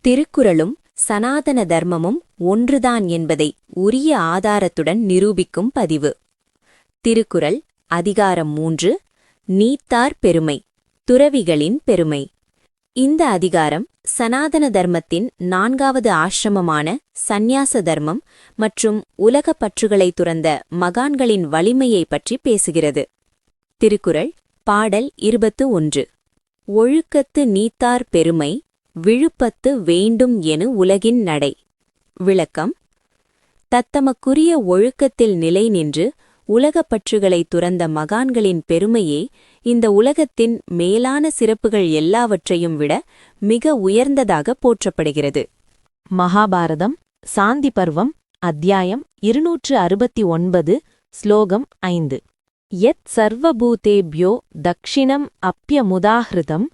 திருக்குறளும் சனாதன தர்மமும் ஒன்றுதான் என்பதை உரிய ஆதாரத்துடன் நிரூபிக்கும் பதிவு. திருக்குறள் அதிகாரம் 3 நீத்தார் பெருமை, துறவிகளின் பெருமை. இந்த அதிகாரம் சனாதன தர்மத்தின் 4வது ஆசிரமமான சந்நியாச தர்மம் மற்றும் உலகப் பற்றுகளை துறந்த மகான்களின் வலிமையை பற்றி பேசுகிறது. திருக்குறள் பாடல் 21. ஒழுக்கத்து நீத்தார் பெருமை, விழுப்பத்து வேண்டும் எனும் உலகின் நடை. விளக்கம்: தத்தமக்குரிய ஒழுக்கத்தில் நிலை நின்று உலகப் பற்றுகளை துறந்த மகான்களின் பெருமையே இந்த உலகத்தின் மேலான சிறப்புகள் எல்லாவற்றையும் விட மிக உயர்ந்ததாக போற்றப்படுகிறது. மகாபாரதம் சாந்தி பர்வம் அத்தியாயம் 269 ஸ்லோகம் 5. யத் சர்வபூதேப்யோ தக்ஷிணம் அப்யமுதாஹ்ருதம்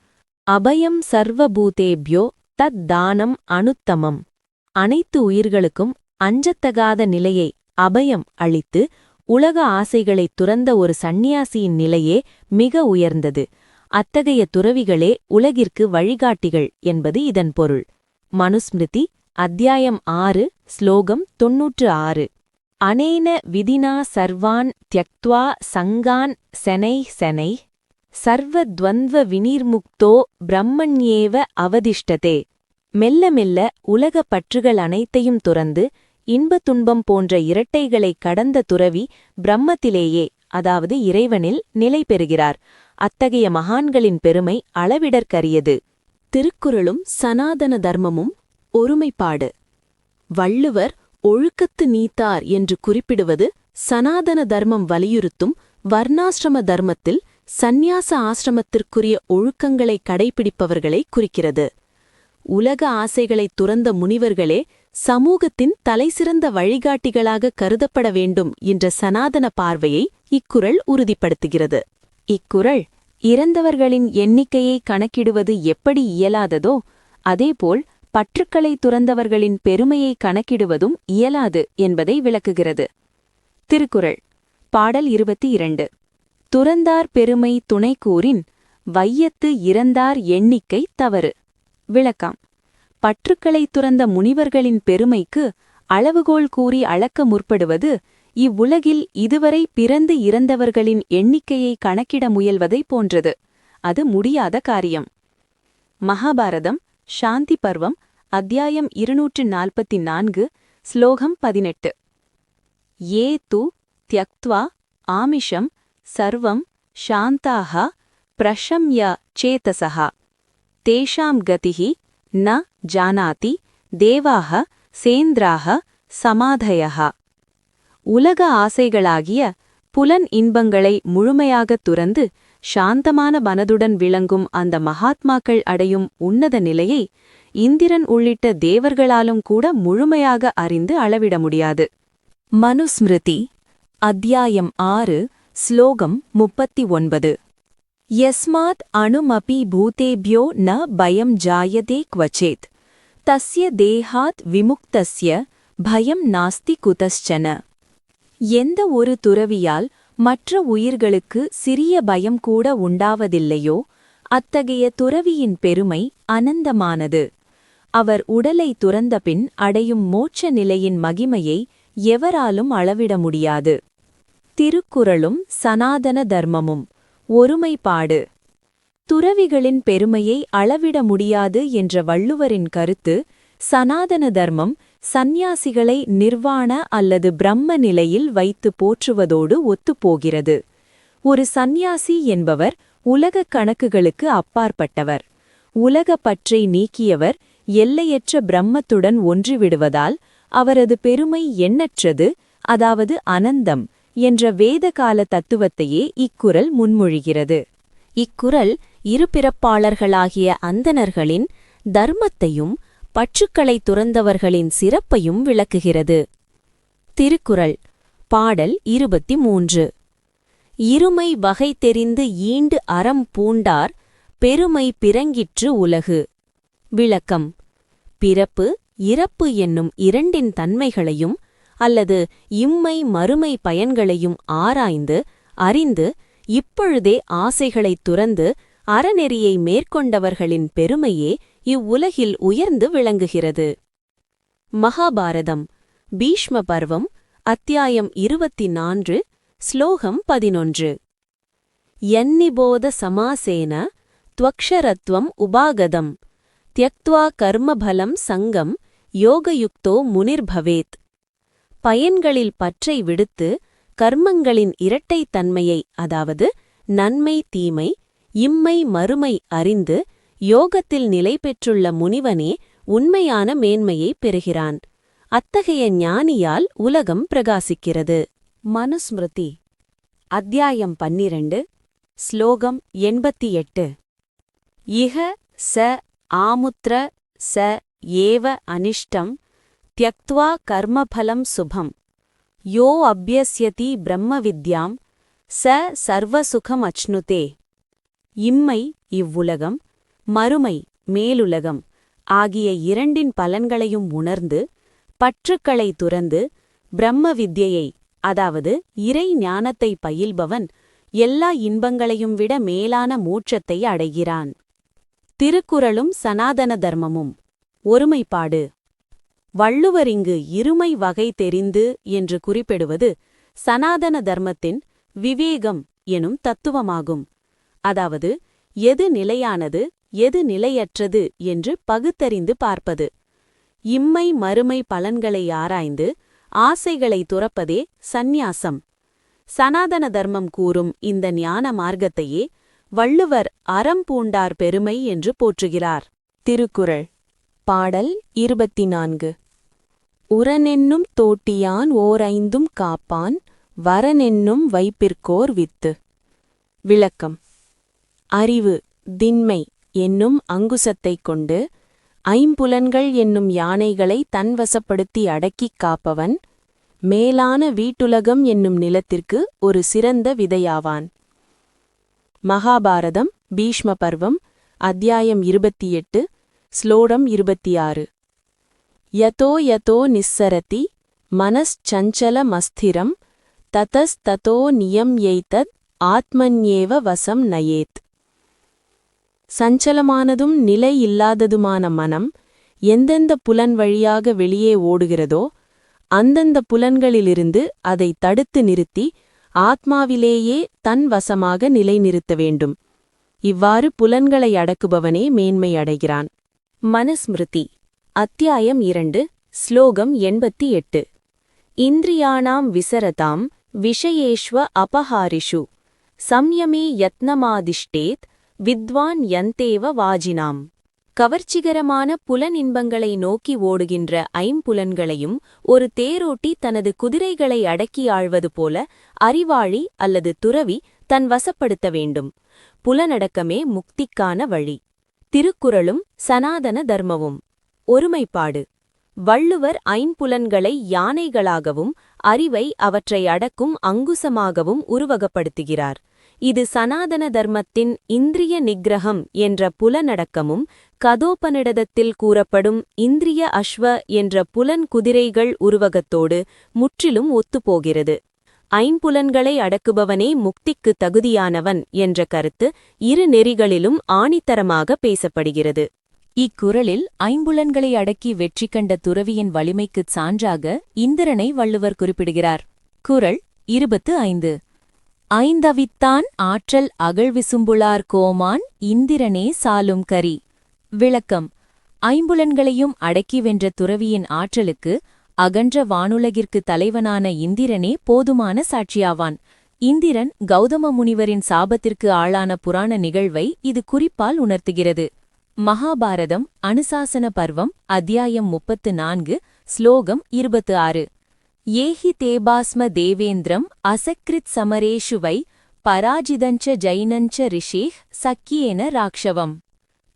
அபயம் சர்வபூதேப்யோ தத் தானம் அனுத்தமம். அனைத்து உயிர்களுக்கும் அஞ்சத்தகாத நிலையை அபயம் அளித்து உலக ஆசைகளைத் துறந்த ஒரு சந்நியாசியின் நிலையே மிக உயர்ந்தது. அத்தகைய துறவிகளே உலகிற்கு வழிகாட்டிகள் என்பது இதன் பொருள். மனுஸ்மிருதி அத்தியாயம் 6 ஸ்லோகம் 96. அனேன விதினா சர்வான் த்யக்த்வா சங்கான் செனை சர்வத்வந்த்வ வினிர்முக்தோ பிரம்மண்யேவ அவதிஷ்டதே. மெல்ல மெல்ல உலக பற்றுகள் அனைத்தையும் துறந்து இன்பத் துன்பம் போன்ற இரட்டைகளைக் கடந்த துறவி பிரம்மத்திலேயே, அதாவது இறைவனில் நிலை பெறுகிறார். அத்தகைய மகான்களின் பெருமை அளவிடற்கரியது. திருக்குறளும் சனாதன தர்மமும் ஒருமைப்பாடு. வள்ளுவர் ஒழுக்கத்து நீத்தார் என்று குறிப்பிடுவது சனாதன தர்மம் வலியுறுத்தும் வர்ணாசிரம தர்மத்தில் சந்நியாச ஆசிரமத்திற்குரிய ஒழுக்கங்களை கடைப்பிடிப்பவர்களை குறிக்கிறது. உலக ஆசைகளைத் துறந்த முனிவர்களே சமூகத்தின் தலைசிறந்த வழிகாட்டிகளாக கருதப்பட வேண்டும் என்ற சனாதன பார்வையை இக்குறள் உறுதிப்படுத்துகிறது. இக்குறள் இறந்தவர்களின் எண்ணிக்கையை கணக்கிடுவது எப்படி இயலாததோ அதேபோல் பற்றுக்களை துறந்தவர்களின் பெருமையை கணக்கிடுவதும் இயலாது என்பதை விளக்குகிறது. திருக்குறள் பாடல் 22. துறந்தார் பெருமை துணை கூறின் வையத்து இறந்தார் எண்ணிக்கை தவறு. விளக்கம்: பற்றுக்களை துறந்த முனிவர்களின் பெருமைக்கு அளவுகோல் கூறி அளக்க முற்படுவது இவ்வுலகில் இதுவரை பிறந்து இறந்தவர்களின் எண்ணிக்கையை கணக்கிட முயல்வதைப் போன்றது. அது முடியாத காரியம். மகாபாரதம் சாந்தி பர்வம் அத்தியாயம் 244 ஸ்லோகம் 18. ஏ து த்யக்த்வா ஆமிஷம் சர்வம் சாந்தாக பிரஷம்ய சேதசஹ தேஷாம் கதிஹி ந ஜானாதி தேவாக சேந்திராக சமாதயஹ. உலக ஆசைகளாகிய புலன் இன்பங்களை முழுமையாகத் துறந்து சாந்தமான மனதுடன் விளங்கும் அந்த மகாத்மாக்கள் அடையும் உன்னத நிலையை இந்திரன் உள்ளிட்ட தேவர்களாலும் கூட முழுமையாக அறிந்து அளவிட முடியாது. மனுஸ்மிருதி அத்தியாயம் 6 ஸ்லோகம் 39. யஸ்மாத் அணுமபி பூதேப்யோ ந பயம் ஜாயதே க்வச்சேத் தஸ்ய தேஹாத் விமுக்தஸ்ய பயம் நாஸ்தி குதஸ்சன. எந்த ஒரு துறவியால் மற்ற உயிர்களுக்கு சிறிய பயம் கூட உண்டாவதில்லையோ அத்தகைய துறவியின் பெருமை அனந்தமானது. அவர் உடலை துறந்தபின் அடையும் மோட்ச நிலையின் மகிமையை எவராலும் அளவிட முடியாது. திருக்குறளும் சனாதன தர்மமும் ஒருமைப்பாடு. துறவிகளின் பெருமையை அளவிட முடியாது என்ற வள்ளுவரின் கருத்து சனாதன தர்மம் சந்நியாசிகளை நிர்வாண அல்லது பிரம்ம நிலையில் வைத்து போற்றுவதோடு ஒத்துப்போகிறது. ஒரு சந்நியாசி என்பவர் உலகக் கணக்குகளுக்கு அப்பாற்பட்டவர். உலகப் பற்றை நீக்கியவர் எல்லையற்ற பிரம்மத்துடன் ஒன்றிவிடுவதால் அவரது பெருமை எண்ணற்றது, அதாவது அனந்தம் என்ற வேதகால தத்துவத்தையே இக்குறள் முன்மொழிகிறது. இக்குறள் இருபிறப்பாளர்களாகிய அந்தணர்களின் தர்மத்தையும் பற்றுக்களை துறந்தவர்களின் சிறப்பையும் விளக்குகிறது. திருக்குறள் பாடல் 23. இருமை வகை தெரிந்து ஈண்டு அறம் பூண்டார் பெருமை பிறங்கிற்று உலகு. விளக்கம்: பிறப்பு இறப்பு என்னும் இரண்டின் தன்மைகளையும் அல்லது இம்மை மறுமை பயன்களையும் ஆராய்ந்து அறிந்து இப்பொழுதே ஆசைகளைத் துறந்து அறநெறியை மேற்கொண்டவர்களின் பெருமையே இவ்வுலகில் உயர்ந்து விளங்குகிறது. மகாபாரதம் பீஷ்ம பர்வம் அத்தியாயம் 24 ஸ்லோகம் 11. யன்னிபோத சமாசேன த்வக்ஷரத்வம் உபாகதம் த்யக்த்வா கர்மபலம் சங்கம் யோகயுக்தோ முனிர்பவேத். பயன்களில் பற்றை விடுத்து கர்மங்களின் இரட்டைத் தன்மையை, அதாவது நன்மை தீமை இம்மை மறுமை அறிந்து யோகத்தில் நிலை பெற்றுள்ள முனிவனே உண்மையான மேன்மையைப் பெறுகிறான். அத்தகைய ஞானியால் உலகம் பிரகாசிக்கிறது. மனுஸ்மிருதி அத்தியாயம் 12 ஸ்லோகம் 88. இஹ ச ஆமுத்ர ச ஏவ அனிஷ்டம் த்யக்த்வா கர்மபலம் சுபம் யோ அப்யஸ்யதி பிரம்மவித்யாம் ச சர்வசுகம் அச்னுதே. இம்மை இவ்வுலகம், மறுமை மேலுலகம் ஆகிய இரண்டின் பலன்களையும் உணர்ந்து பற்றுக்களை துறந்து பிரம்ம வித்யை, அதாவது இறை ஞானத்தை பயில்பவன் எல்லா இன்பங்களையும் விட மேலான மோட்சத்தை அடைகிறான். திருக்குறளும் சனாதன தர்மமும். ஒருமைப்பாடு. வள்ளுவர் இங்கு இருமை வகை தெரிந்து என்று குறிப்பிடுவது சனாதன தர்மத்தின் விவேகம் எனும் தத்துவமாகும். அதாவது எது நிலையானது எது நிலையற்றது என்று பகுத்தறிந்து பார்ப்பது. இம்மை மறுமை பலன்களை ஆராய்ந்து ஆசைகளை துறப்பதே சந்நியாசம். சனாதன தர்மம் கூறும் இந்த ஞான மார்க்கத்தையே வள்ளுவர் அறம் பூண்டார் பெருமை என்று போற்றுகிறார். திருக்குறள் பாடல் 24. உரனென்னும் தோட்டியான் ஓரைந்தும் காப்பான் வரனென்னும் வைப்பிற்கோர் வித்து. விளக்கம். அறிவு திண்மை என்னும் அங்குசத்தைக் கொண்டு ஐம்புலன்கள் என்னும் யானைகளை தன்வசப்படுத்தி அடக்கிக் காப்பவன் மேலான வீட்டுலகம் என்னும் நிலத்திற்கு ஒரு சிறந்த விதையாவான். மகாபாரதம் பீஷ்ம பர்வம் அத்தியாயம் 28 ஸ்லோகம் 26. யதோ யதோ நிஸ்ஸரதி மனஸ்சஞ்சல மஸ்திரம் ததஸ்ததோ நியம் எய்தத் ஆத்மன்யேவ வசம் நயேத். சஞ்சலமானதும் நிலை இல்லாததுமான மனம் எந்தெந்த புலன் வழியாக வெளியே ஓடுகிறதோ அந்தந்த புலன்களிலிருந்து அதை தடுத்து நிறுத்தி ஆத்மாவிலேயே தன் வசமாக நிலைநிறுத்த வேண்டும். இவ்வாறு புலன்களை அடக்குபவனே மேன்மை அடைகிறான். மனுஸ்மிருதி அத்தியாயம் 2 ஸ்லோகம் 88. இந்திரியாணாம் விசரதாம் விஷயேஷ்வ அபஹாரிஷு சம்யமே யத்னமாதிஷ்டேத் வித்வான் யந்தேவ வாஜினாம். கவர்ச்சிகரமான புலனின்பங்களை நோக்கி ஓடுகின்ற ஐம்புலன்களையும் ஒரு தேரோட்டி தனது குதிரைகளை அடக்கி ஆழ்வது போல அறிவாளி அல்லது துறவி தன் வசப்படுத்த வேண்டும். புலனடக்கமே முக்திக்கான வழி. திருக்குறளும் சனாதன தர்மமும். ஒருமைப்பாடு. வள்ளுவர் ஐம்புலன்களை யானைகளாகவும் அறிவை அவற்றை அடக்கும் அங்குசமாகவும் உருவகப்படுத்துகிறார். இது சனாதன தர்மத்தின் இந்திரிய நிக்கிரகம் என்ற புலனடக்கமும் கதோபனிடதத்தில் கூறப்படும் இந்திரிய அஸ்வ என்ற புலன் குதிரைகள் உருவகத்தோடு முற்றிலும் ஒத்துப்போகிறது. ஐம்புலன்களை அடக்குபவனே முக்திக்கு தகுதியானவன் என்ற கருத்து இரு நெறிகளிலும் ஆணித்தரமாக பேசப்படுகிறது. இக்குறளில் ஐம்புலன்களை அடக்கி வெற்றி கண்ட துறவியின் வலிமைக்குச் சான்றாக இந்திரனை வள்ளுவர் குறிப்பிடுகிறார். குறள் 25. ஐந்தவித்தான் ஆற்றல் அகழ்விசும்புளார் கோமான் இந்திரனே சாலும் கரி. விளக்கம். ஐம்புலன்களையும் அடக்கி வென்ற துறவியின் ஆற்றலுக்கு அகன்ற வானுலகிற்கு தலைவனான இந்திரனே போதுமான சாட்சியாவான். இந்திரன் கௌதம முனிவரின் சாபத்திற்கு ஆளான புராண நிகழ்வை இது குறிப்பால் உணர்த்துகிறது. மகாபாரதம் அனுசாசன பர்வம் அத்தியாயம் 34 ஸ்லோகம் 26. ஏஹி தேபாஸ்ம தேவேந்திரம் அசக்ரித் சமரேஷு வை பராஜிதஞ்ச ஜைனஞ்ச ரிஷேஹ் சக்கியேன ராக்ஷவம்.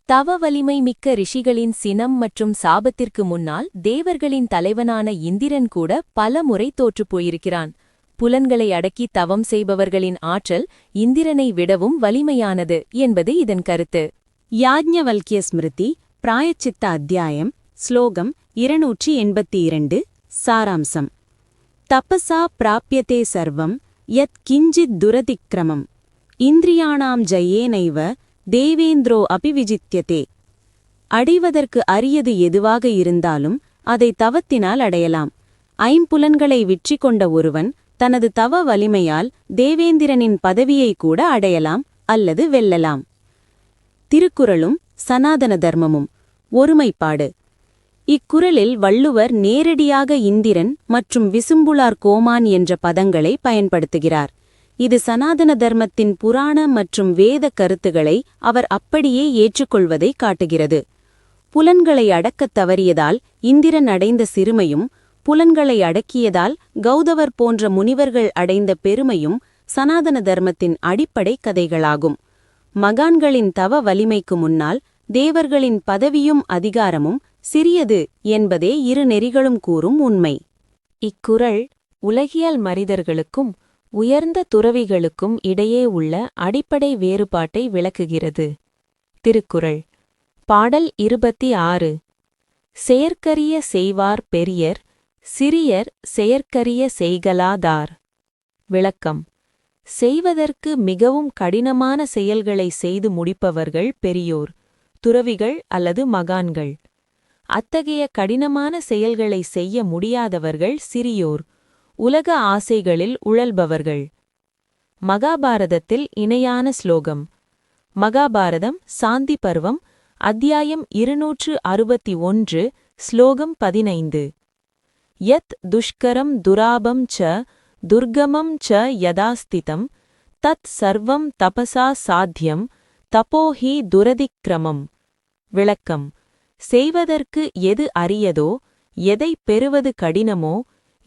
தவ வலிமை மிக்க ரிஷிகளின் சினம் மற்றும் சாபத்திற்கு முன்னால் தேவர்களின் தலைவனான இந்திரன் கூட பல முறை தோற்றுப் போயிருக்கிறான். புலன்களை அடக்கி தவம் செய்பவர்களின் ஆற்றல் இந்திரனை விடவும் வலிமையானது என்பது இதன் கருத்து. யாஜ்ஞவல்க்ய ஸ்மிருதி பிராயச்சித்த அத்தியாயம் ஸ்லோகம் 282 சாராம்சம். தபசா பிராப்யதே சர்வம் யத் கிஞ்சித் துரதிக்ரமம் இந்திரியாணாம் ஜயேனைவ தேவேந்திரோ அபி விஜித்யதே. அடைவதற்கு அரியது எதுவாக இருந்தாலும் அதை தவத்தினால் அடையலாம். ஐம்புலன்களை வெற்றி கொண்ட ஒருவன் தனது தவ வலிமையால் தேவேந்திரனின் பதவியை கூட அடையலாம் அல்லது வெல்லலாம். திருக்குறளும் சனாதன தர்மமும் ஒருமைப்பாடு. இக்குறளில் வள்ளுவர் நேரடியாக இந்திரன் மற்றும் விசும்புலார் கோமான் என்ற பதங்களை பயன்படுத்துகிறார். இது சனாதன தர்மத்தின் புராண மற்றும் வேத கருத்துகளை அவர் அப்படியே ஏற்றுக்கொள்வதை காட்டுகிறது. புலன்களை அடக்கத் தவறியதால் இந்திரன் அடைந்த சிறுமையும், புலன்களை அடக்கியதால் கௌதவர் போன்ற முனிவர்கள் அடைந்த பெருமையும் சனாதன தர்மத்தின் அடிப்படை கதைகளாகும். மகான்களின் தவ வலிமைக்கு முன்னால் தேவர்களின் பதவியும் அதிகாரமும் சிறியது என்பதே இரு நெறிகளும் கூறும் உண்மை. இக்குறள் உலகியல் மனிதர்களுக்கும் உயர்ந்த துறவிகளுக்கும் இடையே உள்ள அடிப்படை வேறுபாட்டை விளக்குகிறது. திருக்குறள் பாடல் 26. செயற்கரிய செய்வார் பெரியர், சிறியர் செயற்கரிய செய்கலாதார். விளக்கம்: செய்வதற்கு மிகவும் கடினமான செயல்களை செய்து முடிப்பவர்கள் பெரியோர், துறவிகள் அல்லது மகான்கள். அத்தகைய கடினமான செயல்களை செய்ய முடியாதவர்கள் சிறியோர், உலக ஆசைகளில் உழல்பவர்கள். மகாபாரதத்தில் இணையான ஸ்லோகம். மகாபாரதம் சாந்தி பர்வம், அத்தியாயம் 261, ஸ்லோகம் 15. யத் துஷ்கரம் துராபம் ச துர்கமம் ச யதாஸ்திதம் தத் சர்வம் தபசா சாத்யம் தபோஹி துரதிக்ரமம். விளக்கம்: செய்வதற்கு எது அரியதோ, எதை பெறுவது கடினமோ,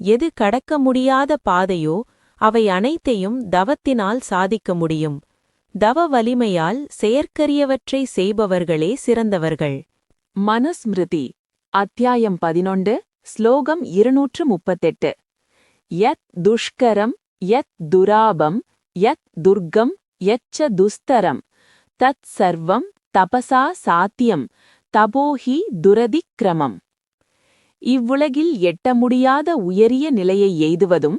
எது கடக்க முடியாத பாதையோ அவை அனைத்தையும் தவத்தினால் சாதிக்க முடியும். தவ வலிமையால் செயற்கரியவற்றை செய்பவர்களே சிறந்தவர்கள். மனுஸ்மிருதி அத்தியாயம் 11, ஸ்லோகம் 238. யத் துஷ்கரம் யத் துராபம் யத் துர்கம் யச்ச துஸ்தரம் தத் சர்வம் தபசா சாத்தியம் தபோஹி துரதிக்ரமம். இவ்வுலகில் எட்ட முடியாத உயரிய நிலையை எய்துவதும்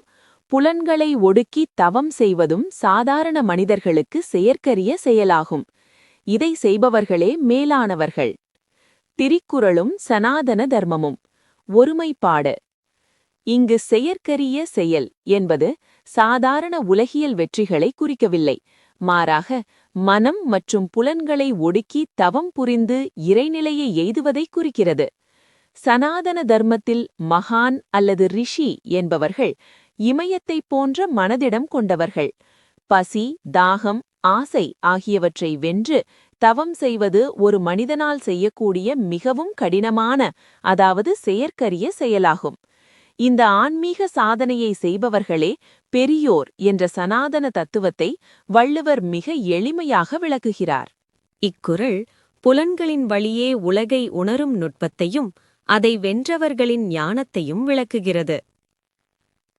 புலன்களை ஒடுக்கி தவம் செய்வதும் சாதாரண மனிதர்களுக்கு செயற்கரிய செயலாகும். இதை செய்பவர்களே மேலானவர்கள். திருக்குறளும் சனாதன தர்மமும் ஒருமைப்பாடு. இங்கு செயற்கரிய செயல் என்பது சாதாரண உலகியல் வெற்றிகளை குறிக்கவில்லை. மாறாக மனம் மற்றும் புலன்களை ஒடுக்கி தவம் புரிந்து இறைநிலையை எய்துவதை குறிக்கிறது. சனாதன தர்மத்தில் மகான் அல்லது ரிஷி என்பவர்கள் இமயத்தைப் போன்ற மனதிடம் கொண்டவர்கள். பசி, தாகம், ஆசை ஆகியவற்றை வென்று தவம் செய்வது ஒரு மனிதனால் செய்யக்கூடிய மிகவும் கடினமான, அதாவது செயற்கரிய செயலாகும். இந்த ஆன்மீக சாதனையை செய்பவர்களே பெரியோர் என்ற சனாதன தத்துவத்தை வள்ளுவர் மிக எளிமையாக விளக்குகிறார். இக்குறள் புலன்களின் வழியே உலகை உணரும் நுட்பத்தையும் அதை வென்றவர்களின் ஞானத்தையும் விளக்குகிறது.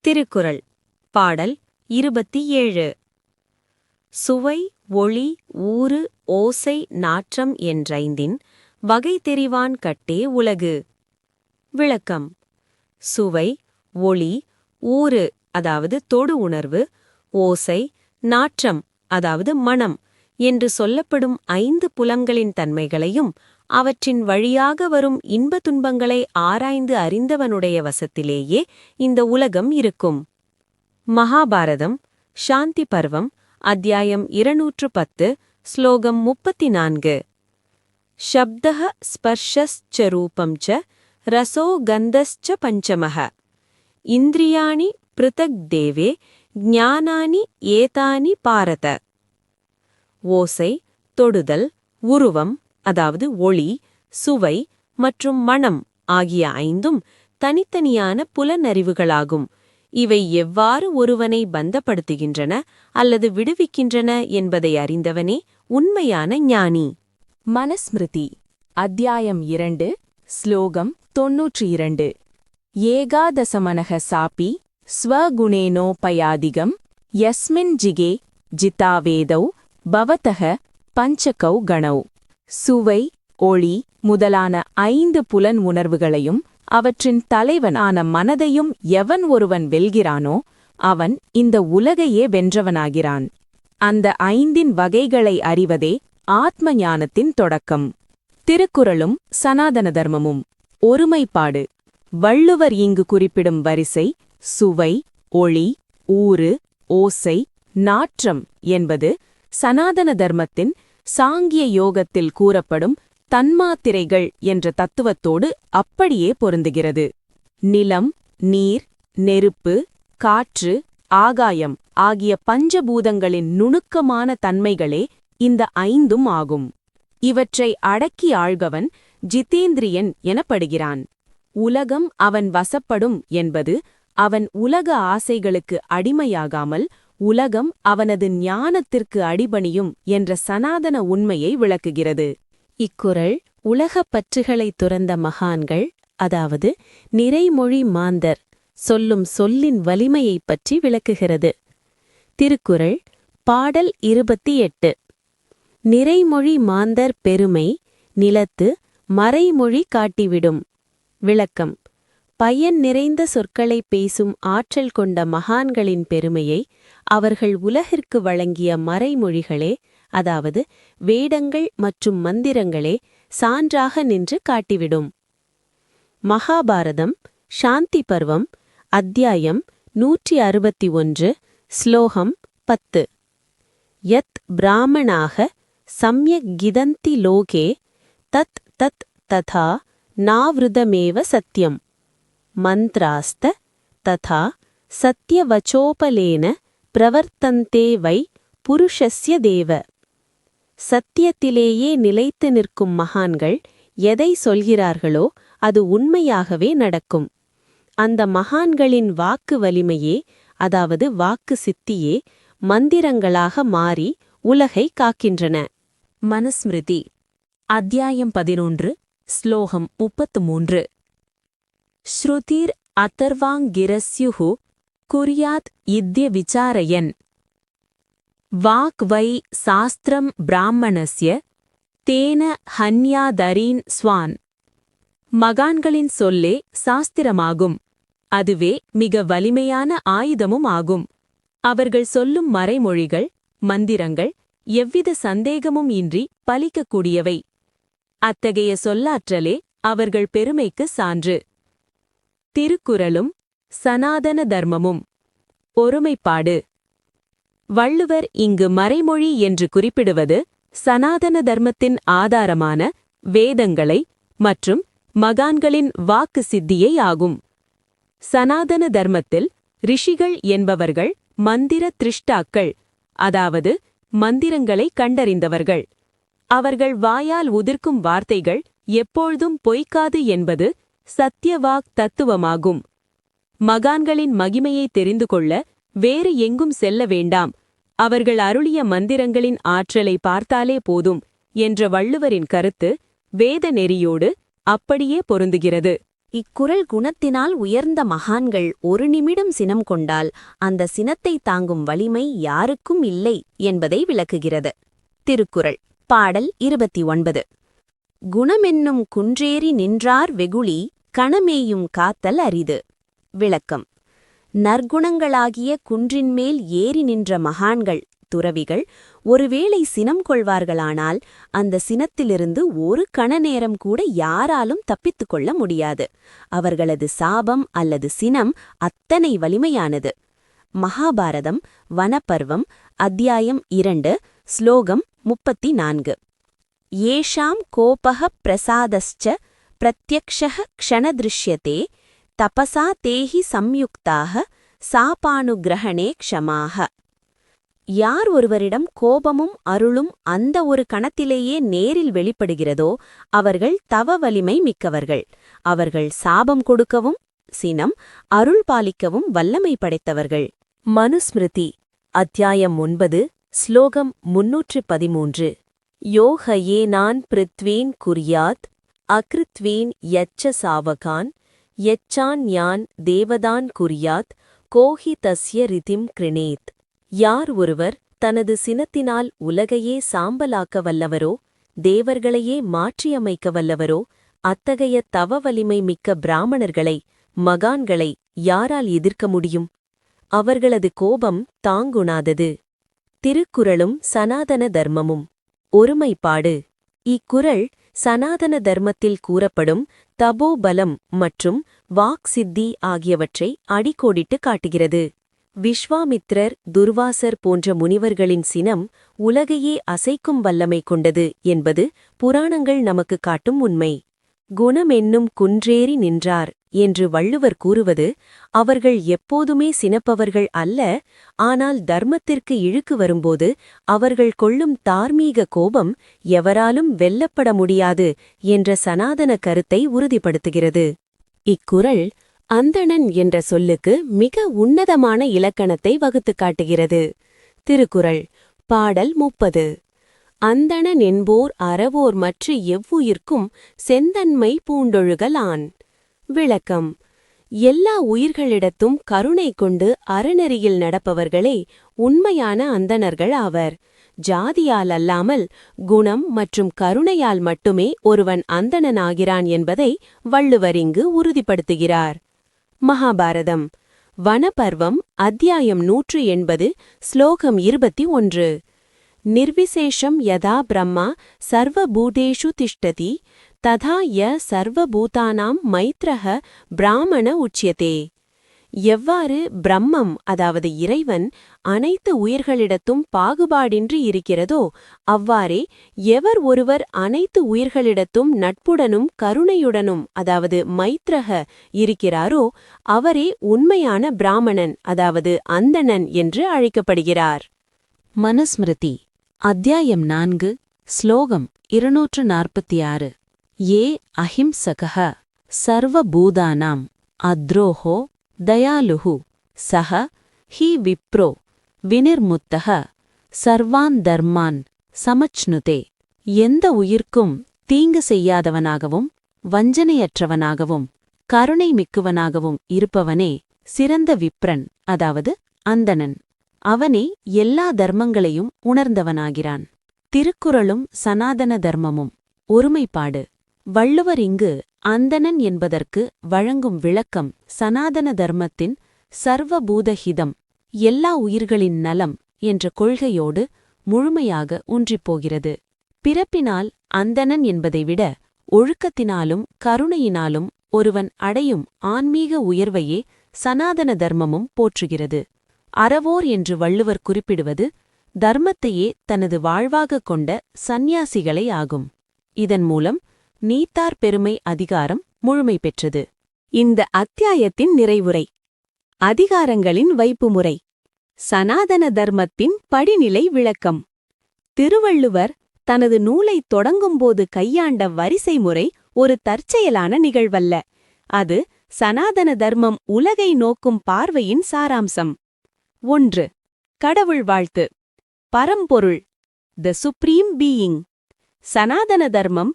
திருக்குறள் பாடல் 27. சுவை, ஒளி, ஊறு, ஓசை, நாற்றம் என்றைந்தின் வகை தெரிவான் கட்டே உலகு. விளக்கம்: சுவை, ஒளி, ஊறு அதாவது தொடு உணர்வு, ஓசை, நாற்றம் அதாவது மணம் என்று சொல்லப்படும் 5 புலன்களின் தன்மைகளையும் அவற்றின் வழியாக வரும் இன்ப துன்பங்களை ஆராய்ந்து அறிந்தவனுடைய வசத்திலேயே இந்த உலகம் இருக்கும். மகாபாரதம் சாந்தி பர்வம், அத்தியாயம் 210, ஸ்லோகம் 34. ஷப்தஹ ஸ்பர்ஷஸ்ச ரூபம் ச ரசோ கந்தஸ்ச பஞ்சமஹ இந்திரியாணி பிருதக் தேவே ஞானானி ஏதானி பாரத. ஓசை, தொடுதல், உருவம் அதாவது ஒளி, சுவை மற்றும் மணம் ஆகிய 5ம் தனித்தனியான புலனறிவுகளாகும். இவை எவ்வாறு ஒருவனை பந்தப்படுத்துகின்றன அல்லது விடுவிக்கின்றன என்பதை அறிந்தவனே உண்மையான ஞானி. மனுஸ்மிருதி அத்தியாயம் 2, ஸ்லோகம் 92. ஏகாதசமனக சாபி ஸ்வகுணேனோபயாதிகம் யஸ்மின் ஜிகே ஜிதாவேதௌ பவதஹ பஞ்சகௌ கணௌ. சுவை, ஒளி முதலான 5 புலன் உணர்வுகளையும் அவற்றின் தலைவனான மனதையும் எவன் ஒருவன் வெல்கிறானோ அவன் இந்த உலகையே வென்றவனாகிறான். அந்த 5 வகைகளை அறிவதே ஆத்ம ஞானத்தின் தொடக்கம். திருக்குறளும் சனாதன தர்மமும். ஒருமைப்பாடு. வள்ளுவர் இங்கு குறிப்பிடும் வரிசை, சுவை, ஒளி, ஊறு, ஓசை, நாற்றம் என்பது சனாதன தர்மத்தின் சாங்கிய யோகத்தில் கூறப்படும் தன்மாத்திரைகள் என்ற தத்துவத்தோடு அப்படியே பொருந்துகிறது. நிலம், நீர், நெருப்பு, காற்று, ஆகாயம் ஆகிய பஞ்சபூதங்களின் நுணுக்கமான தன்மைகளே இந்த ஐந்தும் ஆகும். இவற்றை அடக்கி ஆள்பவன் ஜிதேந்திரியன் எனப்படுகிறான். உலகம் அவன் வசப்படும் என்பது அவன் உலக ஆசைகளுக்கு அடிமையாகாமல் உலகம் அவனது ஞானத்திற்கு அடிபணியும் என்ற சனாதன உண்மையை விளக்குகிறது. இக்குறள் உலகப் பற்றுகளைத் துறந்த மகான்கள், அதாவது நிறைமொழி மாந்தர் சொல்லும் சொல்லின் வலிமையைப் பற்றி விளக்குகிறது. திருக்குறள் பாடல் 28. நிறைமொழி மாந்தர் பெருமை நிலத்து மறைமொழி காட்டிவிடும். விளக்கம். பயன் நிறைந்த சொற்களைப் பேசும் ஆற்றல் கொண்ட மகான்களின் பெருமையை அவர்கள் உலகிற்கு வழங்கிய மறைமொழிகளே, அதாவது வேடங்கள் மற்றும் மந்திரங்களே சான்றாக நின்று காட்டிவிடும். மகாபாரதம் சாந்தி பர்வம் அத்தியாயம் 161 ஸ்லோகம் 10. யத் பிராமணாக சம்யக் கிதந்தி லோகே தத் தத் ததா நாவ்ருதமேவ சத்யம் மந்த்ராஸ்த ததா சத்யவச்சோபலேன பிரவர்த்தந்தே வை புருஷஸ்ய தேவ. சத்தியத்திலேயே நிலைத்து நிற்கும் மகான்கள் எதை சொல்கிறார்களோ அது உண்மையாகவே நடக்கும். அந்த மகான்களின் வாக்கு வலிமையே, அதாவது வாக்கு சித்தியே மந்திரங்களாக மாறி உலகை காக்கின்றன. மனுஸ்மிருதி அத்தியாயம் 11 ஸ்லோகம் 33. ஸ்ருதிர் அதர்வாங்கிரஸ்யுஹு குர்யாத் இத்ய விசாரயன் வாக் வை சாஸ்திரம் பிராமணஸ்ய தேன ஹன்யாதரீன் ஸ்வான். மகான்களின் சொல்லே சாஸ்திரமாகும், அதுவே மிக வலிமையான ஆயுதமும் ஆகும். அவர்கள் சொல்லும் மறைமொழிகள், மந்திரங்கள் எவ்வித சந்தேகமும் இன்றி பலிக்கக்கூடியவை. அத்தகைய சொல்லாற்றலே அவர்கள் பெருமைக்கு சான்று. திருக்குறளும் சனாதன தர்மமும். ஒருமைப்பாடு. வள்ளுவர் இங்கு மறைமொழி என்று குறிப்பிடுவது சனாதன தர்மத்தின் ஆதாரமான வேதங்களை மற்றும் மகான்களின் வாக்கு சித்தியை ஆகும். சனாதன தர்மத்தில் ரிஷிகள் என்பவர்கள் மந்திர திரிஷ்டாக்கள், அதாவது மந்திரங்களை கண்டறிந்தவர்கள். அவர்கள் வாயால் உதிர்க்கும் வார்த்தைகள் எப்பொழுதும் பொய்க்காது என்பது சத்யவாக் தத்துவமாகும். மகான்களின் மகிமையை தெரிந்து கொள்ள வேறு எங்கும் செல்ல வேண்டாம், அவர்கள் அருளிய மந்திரங்களின் ஆற்றலை பார்த்தாலே போதும் என்ற வள்ளுவரின் கருத்து வேத நெறியோடு அப்படியே பொருந்துகிறது. இக்குறள் குணத்தினால் உயர்ந்த மகான்கள் ஒரு நிமிடம் சினம் கொண்டால் அந்த சினத்தை தாங்கும் வலிமை யாருக்கும் இல்லை என்பதை விளக்குகிறது. திருக்குறள் பாடல் 29. குணமென்னும் குன்றேறி நின்றார் வெகுளி கணமேயும் காத்தல் அரிது. விளக்கம். நற்குணங்களாகிய குன்றின்மேல் ஏறி நின்ற மகான்கள், துறவிகள் ஒருவேளை சினம் கொள்வார்களானால் அந்த சினத்திலிருந்து ஒரு கணநேரம் கூட யாராலும் தப்பித்துக் கொள்ள முடியாது. அவர்களது சாபம் அல்லது சினம் அத்தனை வலிமையானது. மகாபாரதம் வனப்பர்வம் அத்தியாயம் 2 ஸ்லோகம் 34. ஏஷாம் கோபஹ பிரசாதஸ்ச பிரத்யக்ஷஹ க்ஷணத்ருஷ்யதே தபசா தேஹி சம்யுக்தாக சாபானுகிரஹணே க்ஷமாக. யார் ஒருவரிடம் கோபமும் அருளும் அந்த ஒரு கணத்திலேயே நேரில் வெளிப்படுகிறதோ அவர்கள் தவ வலிமை மிக்கவர்கள். அவர்கள் சாபம் கொடுக்கவும் சினம் அருள் பாலிக்கவும் வல்லமை படைத்தவர்கள். மனுஸ்மிருதி அத்தியாயம் 9 ஸ்லோகம் 313. யோஹயே நான் பிருத்வீன் குர்யாத் அக்ருத்வீன் யச்ச சாவகான் யச்சான் யான் தேவதான் குர்யாத் கோஹி தஸ்ய ரிதிம் கிருணேத். யார் ஒருவர் தனது சினத்தினால் உலகையே சாம்பலாக்க வல்லவரோ தேவர்களையே மாற்றியமைக்க வல்லவரோ அத்தகைய தவ வலிமை மிக்க பிராமணர்களை, மகான்களை யாரால் எதிர்க்க முடியும்? அவர்களது கோபம் தாங்குணாதது. திருக்குறளும் சனாதன தர்மமும். ஒருமைப்பாடு. இக்குறள் சனாதன தர்மத்தில் கூறப்படும் தபோபலம் மற்றும் வாக் சித்தி ஆகியவற்றை அடிக்கோடிட்டு காட்டுகிறது. விஸ்வாமித்ரர், துர்வாசர் போன்ற முனிவர்களின் சினம் உலகையே அசைக்கும் வல்லமை கொண்டது என்பது புராணங்கள் நமக்கு காட்டும் உண்மை. குணமென்னும் குன்றேறி நின்றார் என்று வள்ளுவர் கூறுவது அவர்கள் எப்போதுமே சினப்பவர்கள் அல்ல, ஆனால் தர்மத்திற்கு இழுக்கு வரும்போது அவர்கள் கொள்ளும் தார்மீக கோபம் எவராலும் வெல்லப்பட முடியாது என்ற சனாதன கருத்தை உறுதிப்படுத்துகிறது. இக்குறள் அந்தணன் என்ற சொல்லுக்கு மிக உன்னதமான இலக்கணத்தை வகுத்துக் காட்டுகிறது. திருக்குறள் பாடல் 30. அந்தணன் என்போர் அறவோர் மற்ற எவ்வுயிர்க்கும் செந்தன்மை பூண்டொழுகலான். விளக்கம்: எல்லா உயிர்களிடத்தும் கருணை கொண்டு அறநெறியில் நடப்பவர்களே உண்மையான அந்தணர்கள் ஆவர். ஜாதியால் அல்லாமல் குணம் மற்றும் கருணையால் மட்டுமே ஒருவன் அந்தணனாகிறான் என்பதை வள்ளுவர் இங்கு உறுதிப்படுத்துகிறார். மகாபாரதம் வனபர்வம் அத்தியாயம் 180 ஸ்லோகம் 21. நிர்விசேஷம் யதா பிரம்மா சர்வபூதேஷு திஷ்டதி ததா ய சர்வபூதானாம் மைத்ரஹ பிராமண உச்யதே. எவ்வாறு பிரம்மம் அதாவது இறைவன் அனைத்து உயிர்களிடத்தும் பாகுபாடின்றி இருக்கிறதோ அவ்வாறே எவர் ஒருவர் அனைத்து உயிர்களிடத்தும் நட்புடனும் கருணையுடனும் அதாவது மைத்ரஹ இருக்கிறாரோ அவரே உண்மையான பிராமணன் அதாவது அந்தணன் என்று அழைக்கப்படுகிறார். மனுஸ்மிருதி அத்தியாயம் 4 ஸ்லோகம் 246. ஏ அஹிம்சகः சர்வபூதானாம் அத்ரோஹோ தயாலுஹு சஹ ஹி விப்ரோ வினிர்முத்தஹ சர்வான் தர்மான் சமச்னுதே. எந்த உயிர்க்கும் தீங்கு செய்யாதவனாகவும் வஞ்சனையற்றவனாகவும் கருணை மிக்குவனாகவும் இருப்பவனே சிறந்த விப்ரன் அதாவது அந்தணன். அவனே எல்லா தர்மங்களையும் உணர்ந்தவனாகிறான். திருக்குறளும் சனாதன தர்மமும் ஒருமைப்பாடு. வள்ளுவர் இங்கு அந்தணன் என்பதற்கு வழங்கும் விளக்கம் சனாதன தர்மத்தின் சர்வபூதஹிதம் எல்லா உயிர்களின் நலம் என்ற கொள்கையோடு முழுமையாக ஊன்றிப்போகிறது. பிறப்பினால் அந்தணன் என்பதை விட ஒழுக்கத்தினாலும் கருணையினாலும் ஒருவன் அடையும் ஆன்மீக உயர்வையே சனாதன தர்மமும் போற்றுகிறது. அறவோர் என்று வள்ளுவர் குறிப்பிடுவது தர்மத்தையே தனது வாழ்வாகக் கொண்ட சந்நியாசிகளை ஆகும். இதன் மூலம் நீத்தார் பெருமை அதிகாரம் முழுமை பெற்றது. இந்த அத்தியாயத்தின் நிறைவுரை. அதிகாரங்களின் வைப்புமுறை. சனாதன தர்மத்தின் படிநிலை விளக்கம். திருவள்ளுவர் தனது நூலைத் தொடங்கும்போது கையாண்ட வரிசை முறை ஒரு தற்செயலான நிகழ்வல்ல. அது சனாதன தர்மம் உலகை நோக்கும் பார்வையின் சாராம்சம். 1. கடவுள் வாழ்த்து. பரம்பொருள் த சுப்ரீம் பீயிங். சனாதன தர்மம்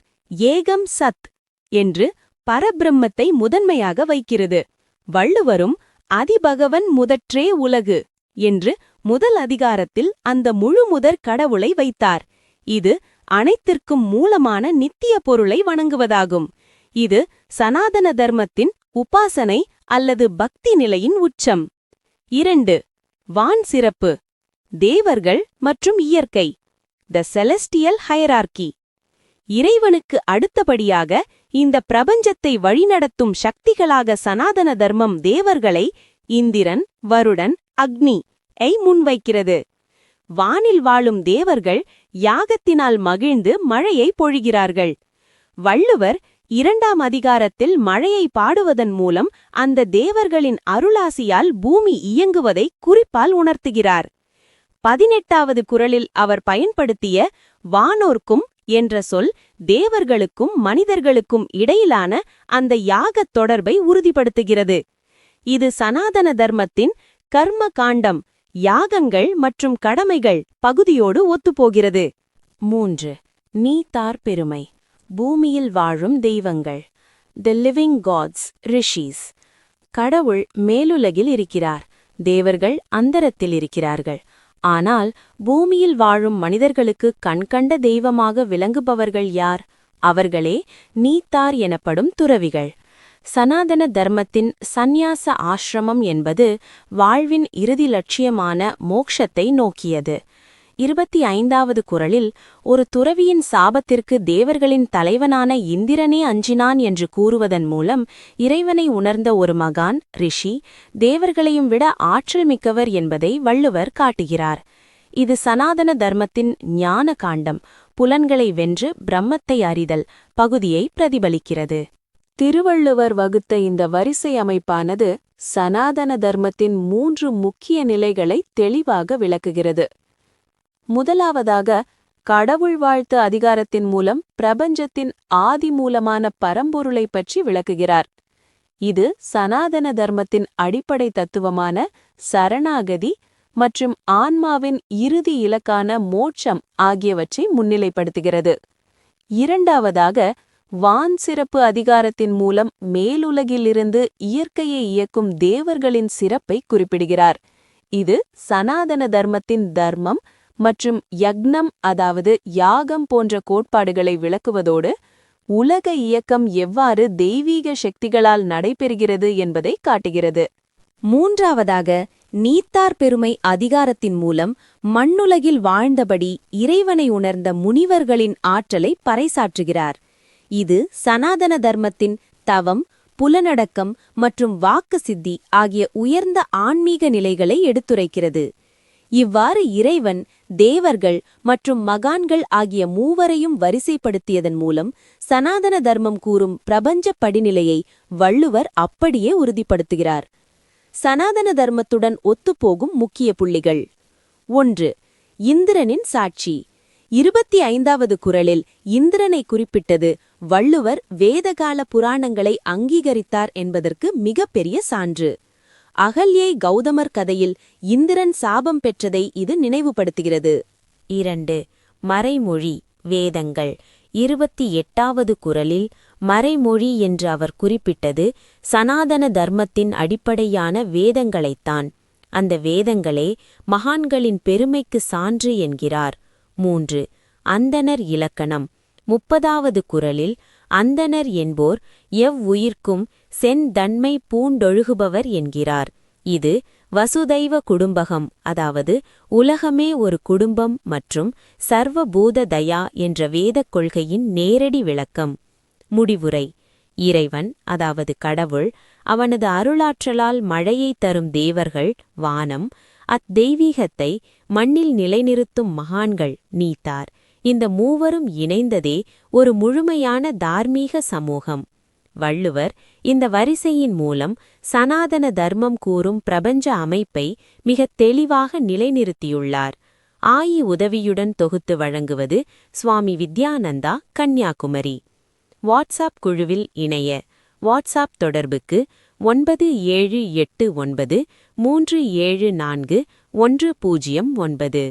ஏகம் சத் என்று பரபிரம்மத்தை முதன்மையாக வைக்கிறது. வள்ளுவரும் அதிபகவன் முதற்றே உலகு என்று முதல் அதிகாரத்தில் அந்த முழுமுதற் கடவுளை வைத்தார். இது அனைத்திற்கும் மூலமான நித்திய பொருளை வணங்குவதாகும். இது சனாதன தர்மத்தின் உபாசனை அல்லது பக்தி நிலையின் உச்சம். 2. வான் சிறப்பு. தேவர்கள் மற்றும் இயற்கை த செலஸ்டியல் ஹையரார்கி. இறைவனுக்கு அடுத்தபடியாக இந்த பிரபஞ்சத்தை வழிநடத்தும் சக்திகளாக சனாதன தர்மம் தேவர்களை இந்திரன், வருடன், அக்னி ஐ முன்வைக்கிறது. வானில் வாழும் தேவர்கள் யாகத்தினால் மகிழ்ந்து மழையை பொழிகிறார்கள். வள்ளுவர் 2ஆம் அதிகாரத்தில் மழையை பாடுவதன் மூலம் அந்த தேவர்களின் அருளாசியால் பூமி இயங்குவதை குறிப்பால் உணர்த்துகிறார். 18வது குறளில் அவர் பயன்படுத்திய வானோர்க்கும் என்ற சொல் தேவர்களுக்கும் மனிதர்களுக்கும் இடையிலான அந்த யாகத் தொடர்பை உறுதிப்படுத்துகிறது. இது சனாதன தர்மத்தின் கர்ம காண்டம் யாகங்கள் மற்றும் கடமைகள் பகுதியோடு ஒத்துப்போகிறது. 3. நீத்தார் பெருமை. பூமியில் வாழும் தெய்வங்கள் தி லிவிங் காட்ஸ் ரிஷிஸ். கடவுள் மேலுலகில் இருக்கிறார், தேவர்கள் அந்தரத்தில் இருக்கிறார்கள். ஆனால் பூமியில் வாழும் மனிதர்களுக்கு கண்கண்ட தெய்வமாக விளங்குபவர்கள் யார்? அவர்களே நீத்தார் எனப்படும் துறவிகள். சனாதன தர்மத்தின் சந்நியாச ஆசிரமம் என்பது வாழ்வின் இறுதி லட்சியமான மோக்ஷத்தை நோக்கியது. 25வது குறளில் ஒரு துறவியின் சாபத்திற்கு தேவர்களின் தலைவனான இந்திரனே அஞ்சினான் என்று கூறுவதன் மூலம் இறைவனை உணர்ந்த ஒரு மகான் ரிஷி தேவர்களையும் விட ஆற்றல் மிக்கவர் என்பதை வள்ளுவர் காட்டுகிறார். இது சனாதன தர்மத்தின் ஞான காண்டம், புலன்களை வென்று பிரம்மத்தை அறிதல் பகுதியை பிரதிபலிக்கிறது. திருவள்ளுவர் வகுத்த இந்த வரிசை அமைப்பானது சனாதன தர்மத்தின் 3 முக்கிய நிலைகளை தெளிவாக விளக்குகிறது. முதலாவதாக, கடவுள் வாழ்த்து அதிகாரத்தின் மூலம் பிரபஞ்சத்தின் ஆதி மூலமான பரம்பொருளை பற்றி விளக்குகிறார். இது சனாதன தர்மத்தின் அடிப்படை தத்துவமான சரணாகதி மற்றும் ஆன்மாவின் இறுதி இலக்கான மோட்சம் ஆகியவற்றை முன்னிலைப்படுத்துகிறது. இரண்டாவதாக, வான் சிறப்பு அதிகாரத்தின் மூலம் மேலுலகிலிருந்து இயற்கையை இயக்கும் தேவர்களின் சிறப்பை குறிப்பிடுகிறார். இது சனாதன தர்மத்தின் தர்மம் மற்றும் யக்னம், அதாவது யாகம் போன்ற கோட்பாடுகளை விளக்குவதோடு உலக இயக்கம் எவ்வாறு தெய்வீக சக்திகளால் நடைபெறுகிறது என்பதை காட்டுகிறது. மூன்றாவதாக, நீத்தார் பெருமை அதிகாரத்தின் மூலம் மண்ணுலகில் வாழ்ந்தபடி இறைவனை உணர்ந்த முனிவர்களின் ஆற்றலை பறைசாற்றுகிறார். இது சனாதன தர்மத்தின் தவம், புலனடக்கம் மற்றும் வாக்கு சித்தி ஆகிய உயர்ந்த ஆன்மீக நிலைகளை எடுத்துரைக்கிறது. இவ்வாறு இறைவன், தேவர்கள் மற்றும் மகான்கள் ஆகிய மூவரையும் வரிசைப்படுத்தியதன் மூலம் சனாதன தர்மம் கூறும் பிரபஞ்ச படிநிலையை வள்ளுவர் அப்படியே உறுதிப்படுத்துகிறார். சனாதன தர்மத்துடன் ஒத்துப்போகும் முக்கிய புள்ளிகள். 1. இந்திரனின் சாட்சி. 25வது குறளில் இந்திரனை குறிப்பிட்டது வள்ளுவர் வேதகால புராணங்களை அங்கீகரித்தார் என்பதற்கு மிகப்பெரிய சான்று. அகல்யை கௌதமர் கதையில் இந்திரன் சாபம் பெற்றதை இது நினைவுபடுத்துகிறது. 2. மறைமொழி வேதங்கள். 28வது குறளில் மறைமொழி என்று அவர் குறிப்பிட்டது சனாதன தர்மத்தின் அடிப்படையான வேதங்களைத்தான். அந்த வேதங்களே மகான்களின் பெருமைக்கு சான்று என்கிறார். 3. அந்தணர் இலக்கணம். 30வது குறளில் அந்தணர் என்போர் எவ்வுயிர்க்கும் செந்தன்மை பூண்டொழுகுபவர் என்கிறார். இது வசுதைவ குடும்பகம், அதாவது உலகமே ஒரு குடும்பம் மற்றும் சர்வபூத தயா என்ற வேதக் கொள்கையின் நேரடி விளக்கம். முடிவுரை. இறைவன், அதாவது கடவுள், அவனது அருளாற்றலால் மழையை தரும் தேவர்கள், வானம், அத்தெய்வீகத்தை மண்ணில் நிலைநிறுத்தும் மகான்கள், நீத்தார், இந்த மூவரும் இணைந்ததே ஒரு முழுமையான தார்மீக சமூகம். வள்ளுவர் இந்த வரிசையின் மூலம் சனாதன தர்மம் கூறும் பிரபஞ்ச அமைப்பை மிகத் தெளிவாக நிலைநிறுத்தியுள்ளார். ஆயி உதவியுடன் தொகுத்து வழங்குவது சுவாமி வித்யானந்தா, கன்னியாகுமரி. வாட்ஸ்அப் குழுவில் இணைய வாட்ஸ்அப் தொடர்புக்கு 9789 374 109.